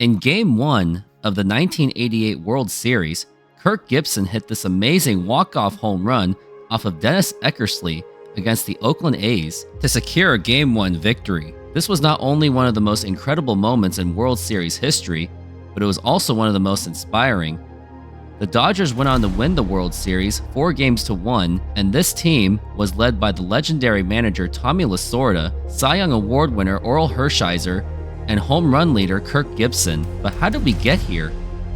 In Game 1 of the 1988 World Series, Kirk Gibson hit this amazing walk-off home run off of Dennis Eckersley against the Oakland A's to secure a Game 1 victory. This was not only one of the most incredible moments in World Series history, but it was also one of the most inspiring. The Dodgers went on to win the World Series 4-1, and this team was led by the legendary manager Tommy Lasorda, Cy Young Award winner Orel Hershiser, and home run leader Kirk Gibson. But how did we get here?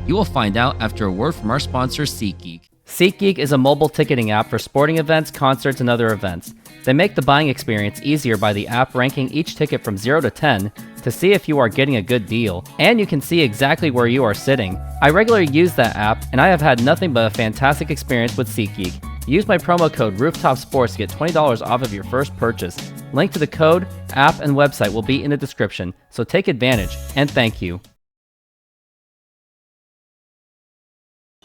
You will find out after a word from our sponsor, SeatGeek. SeatGeek is a mobile ticketing app for sporting events, concerts, and other events. They make the buying experience easier by the app ranking each ticket from 0 to 10 to see if you are getting a good deal, and you can see exactly where you are sitting. I regularly use that app, and I have had nothing but a fantastic experience with SeatGeek. Use my promo code RoofTopSports to get $20 off of your first purchase. Link to the code, app, and website will be in the description, so take advantage, and thank you.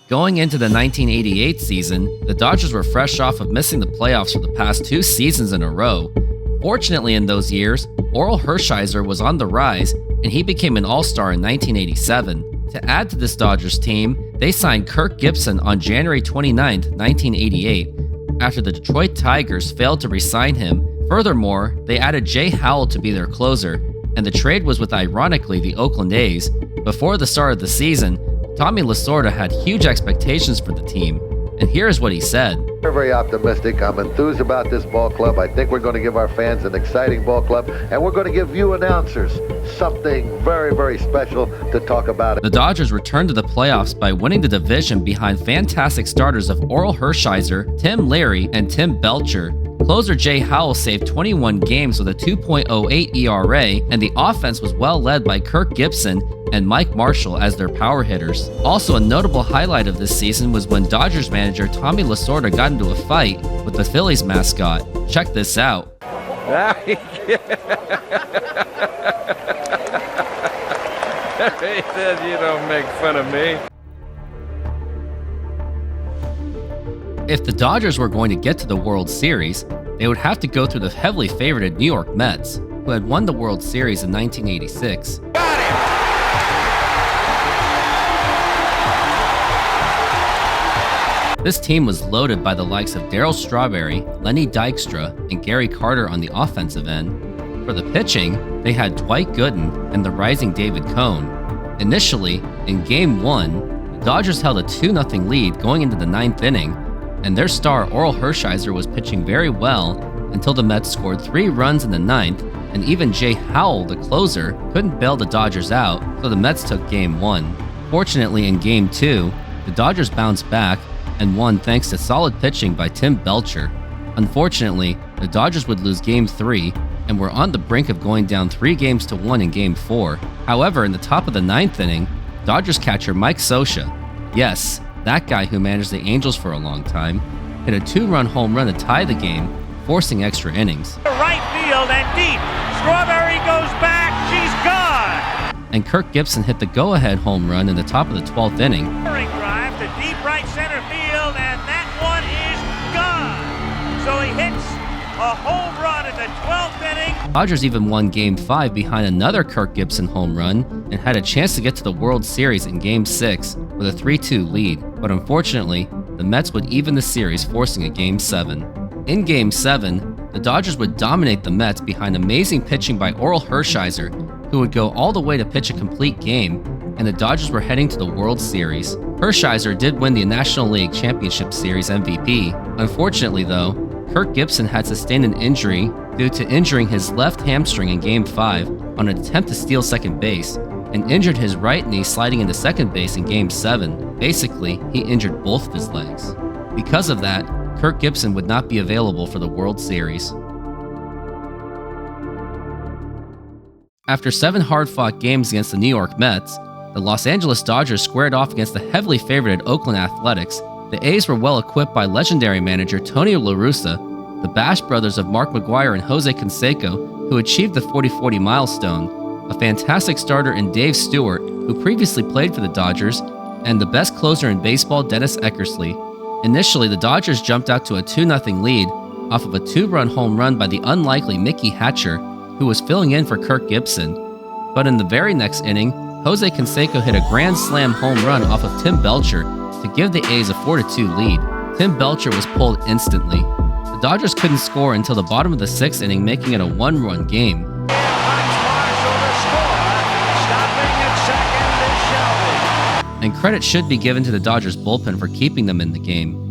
Going into the 1988 season, the Dodgers were fresh off of missing the playoffs for the past 2 seasons in a row. Fortunately, in those years, Orel Hershiser was on the rise, and he became an All-Star in 1987. To add to this Dodgers team, they signed Kirk Gibson on January 29, 1988, after the Detroit Tigers failed to re-sign him. Furthermore, they added Jay Howell to be their closer, and the trade was with, ironically, the Oakland A's. Before the start of the season, Tommy Lasorda had huge expectations for the team, and here's what he said. We're very optimistic. I'm enthused about this ball club. I think we're going to give our fans an exciting ball club, and we're going to give you announcers something very, very special to talk about. The Dodgers returned to the playoffs by winning the division behind fantastic starters of Orel Hershiser, Tim Leary, and Tim Belcher. Closer Jay Howell saved 21 games with a 2.08 ERA, and the offense was well led by Kirk Gibson and Mike Marshall as their power hitters. Also, a notable highlight of this season was when Dodgers manager Tommy Lasorda got into a fight with the Phillies mascot. Check this out. He said, "You don't make fun of me." If the Dodgers were going to get to the World Series, they would have to go through the heavily favorited New York Mets, who had won the World Series in 1986. Got him! This team was loaded by the likes of Darryl Strawberry, Lenny Dykstra, and Gary Carter on the offensive end. For the pitching, they had Dwight Gooden and the rising David Cone. Initially, in Game 1, the Dodgers held a 2-0 lead going into the 9th inning, and their star Orel Hershiser was pitching very well until the Mets scored 3 runs in the 9th, and even Jay Howell, the closer, couldn't bail the Dodgers out, so the Mets took Game 1. Fortunately, in Game 2, the Dodgers bounced back and won thanks to solid pitching by Tim Belcher. Unfortunately, the Dodgers would lose Game 3 and were on the brink of going down 3-1 in Game 4. However, in the top of the 9th inning, Dodgers catcher Mike Scioscia, yes, that guy who managed the Angels for a long time, hit a 2-run home run to tie the game, forcing extra innings. Right field and deep. Strawberry goes back. She's gone. And Kirk Gibson hit the go-ahead home run in the top of the 12th inning. Drive to deep right center field, and that one is gone. So he hits a home run in the 12th inning. Dodgers even won Game 5 behind another Kirk Gibson home run and had a chance to get to the World Series in Game 6 with a 3-2 lead, but unfortunately, the Mets would even the series, forcing a Game 7. In Game 7, the Dodgers would dominate the Mets behind amazing pitching by Orel Hershiser, who would go all the way to pitch a complete game, and the Dodgers were heading to the World Series. Hershiser did win the National League Championship Series MVP. Unfortunately, though, Kirk Gibson had sustained an injury due to injuring his left hamstring in Game 5 on an attempt to steal second base, and injured his right knee sliding into second base in Game 7. Basically, he injured both of his legs. Because of that, Kirk Gibson would not be available for the World Series. After 7 hard-fought games against the New York Mets, the Los Angeles Dodgers squared off against the heavily favorited Oakland Athletics. The A's were well equipped by legendary manager Tony La Russa, the Bash brothers of Mark McGwire and Jose Canseco, who achieved the 40-40 milestone, a fantastic starter in Dave Stewart, who previously played for the Dodgers, and the best closer in baseball, Dennis Eckersley. Initially, the Dodgers jumped out to a 2-0 lead off of a 2-run home run by the unlikely Mickey Hatcher, who was filling in for Kirk Gibson. But in the very next inning, Jose Canseco hit a grand slam home run off of Tim Belcher to give the A's a 4-2 lead. Tim Belcher was pulled instantly. The Dodgers couldn't score until the bottom of the 6th inning, making it a 1-run game. And credit should be given to the Dodgers bullpen for keeping them in the game.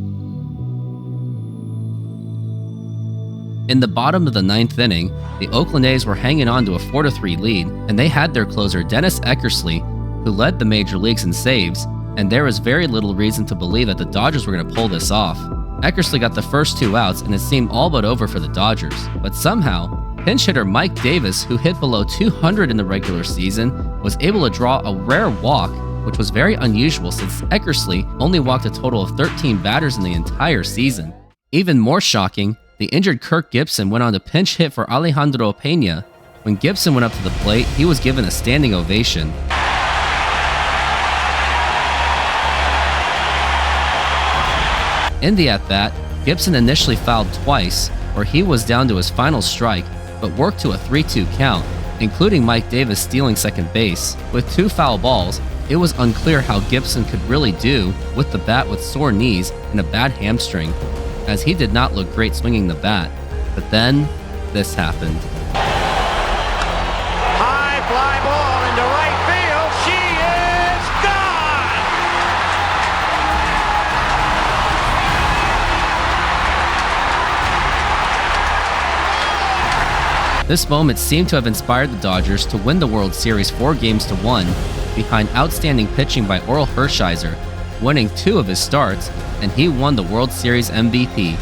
In the bottom of the 9th inning, the Oakland A's were hanging on to a 4-3 lead, and they had their closer Dennis Eckersley, who led the major leagues in saves, and there was very little reason to believe that the Dodgers were going to pull this off. Eckersley got the first 2 outs, and it seemed all but over for the Dodgers. But somehow, pinch hitter Mike Davis, who hit below 200 in the regular season, was able to draw a rare walk, which was very unusual since Eckersley only walked a total of 13 batters in the entire season. Even more shocking, the injured Kirk Gibson went on to pinch hit for Alejandro Pena. When Gibson went up to the plate, he was given a standing ovation. In the at-bat, Gibson initially fouled twice, where he was down to his final strike, but worked to a 3-2 count, including Mike Davis stealing second base. With 2 foul balls, it was unclear how Gibson could really do with the bat with sore knees and a bad hamstring, as he did not look great swinging the bat. But then, this happened. High fly ball into right field. She is gone! This moment seemed to have inspired the Dodgers to win the World Series 4-1, behind outstanding pitching by Orel Hershiser, winning 2 of his starts, and he won the World Series MVP.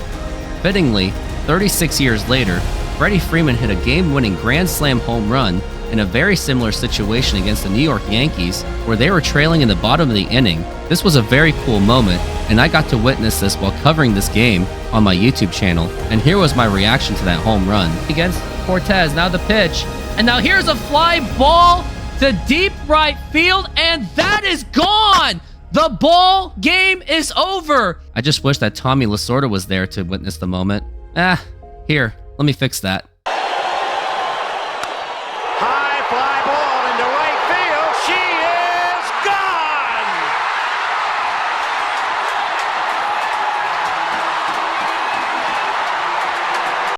Fittingly, 36 years later, Freddie Freeman hit a game-winning grand slam home run in a very similar situation against the New York Yankees, where they were trailing in the bottom of the inning. This was a very cool moment, and I got to witness this while covering this game on my YouTube channel, and here was my reaction to that home run. Against Cortez, now the pitch, and now here's a fly ball to deep right field, and that is gone! The ball game is over! I just wish that Tommy Lasorda was there to witness the moment. Here, let me fix that. High fly ball into right field. She is gone!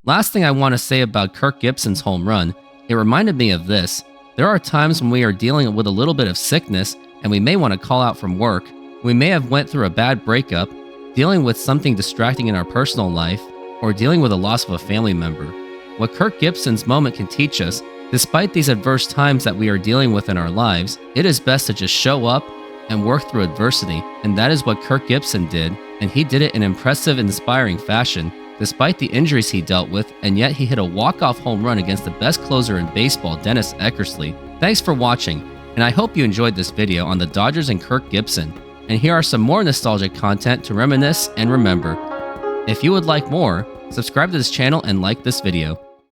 Last thing I want to say about Kirk Gibson's home run, it reminded me of this. There are times when we are dealing with a little bit of sickness and we may want to call out from work. We may have went through a bad breakup, dealing with something distracting in our personal life, or dealing with the loss of a family member. What Kirk Gibson's moment can teach us, despite these adverse times that we are dealing with in our lives, it is best to just show up and work through adversity, and that is what Kirk Gibson did, and he did it in impressive and inspiring fashion, despite the injuries he dealt with, and yet he hit a walk-off home run against the best closer in baseball, Dennis Eckersley. Thanks for watching, and I hope you enjoyed this video on the Dodgers and Kirk Gibson. And here are some more nostalgic content to reminisce and remember. If you would like more, subscribe to this channel and like this video.